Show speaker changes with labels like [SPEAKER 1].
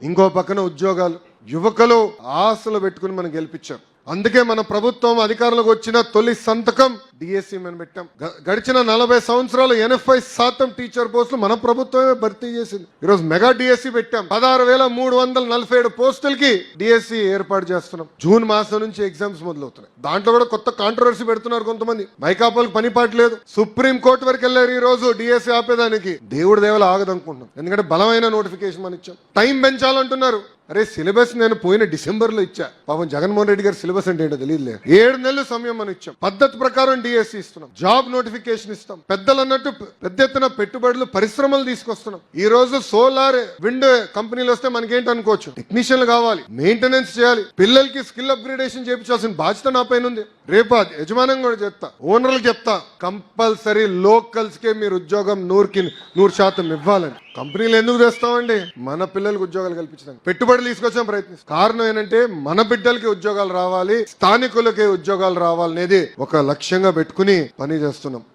[SPEAKER 1] ఇంకో పక్కన ఉద్యోగాలు, యువకులు ఆశలు పెట్టుకుని మనం గెలిపించాం. అందుకే మన ప్రభుత్వం అధికారంలోకి వచ్చిన తొలి సంతకం డిఎస్సి మనం పెట్టాం. గడిచిన 40 సంవత్సరాలు 80% టీచర్ పోస్టులు మన ప్రభుత్వమే భర్తీ చేసింది. ఈరోజు మెగా డిఎస్సి పెట్టాం. 16,347 పోస్టులకి డిఎస్సి ఏర్పాటు చేస్తున్నాం. జూన్ మాసం నుంచి ఎగ్జామ్స్ మొదలవుతున్నాయి. దాంట్లో కూడా కొత్త కాంట్రవర్సీ పెడుతున్నారు కొంతమంది. మైకాపాలకు పని పాట లేదు, సుప్రీం కోర్టు వరకు వెళ్ళారు. ఈ రోజు డిఎస్సి ఆపేదానికి దేవుడి దేవలు ఆగదనుకుంటున్నాం. ఎందుకంటే బలమైన నోటిఫికేషన్ మనం ఇచ్చాం. టైం పెంచాలంటున్నారు. అరే సిలబస్ నేను పోయిన డిసెంబర్లో ఇచ్చా. పాపం జగన్మోహన్ రెడ్డి గారి సిలబస్ అంటే ఏంటో తెలియదులే. 7 నెలలు సమయం మనం ఇచ్చాం. పద్ధతి ప్రకారం డిఎస్సి ఇస్తున్నాం, జాబ్ నోటిఫికేషన్ ఇస్తాం. పెద్దలు అన్నట్టు పెద్ద ఎత్తున పెట్టుబడులు, పరిశ్రమలు తీసుకొస్తున్నాం. ఈ రోజు సోలార్, విండ్ కంపెనీలు వస్తే మనకేంటి అనుకోవచ్చు, టెక్నీషియన్లు కావాలి, మెయింటెనెన్స్ చేయాలి, పిల్లలకి స్కిల్ అప్గ్రేడేషన్ చేయించాల్సిన బాధ్యత నా పైన ఉంది. రేపు యజమానం కూడా చెప్తా, ఓనర్లు చెప్తా, కంపల్సరీ లోకల్స్ కే మీరు ఉద్యోగం 100% ఇవ్వాలని. కంపెనీలు ఎందుకు తెస్తామండి? మన పిల్లలకు ఉద్యోగాలు కల్పించడానికి, పెట్టుబడులు తీసుకొచ్చాం ప్రయత్నిస్తాం. కారణం ఏంటంటే మన బిడ్డలకి ఉద్యోగాలు రావాలి, స్థానికులకి ఉద్యోగాలు రావాలనేది ఒక లక్ష్యంగా పెట్టుకుని పని చేస్తున్నాం.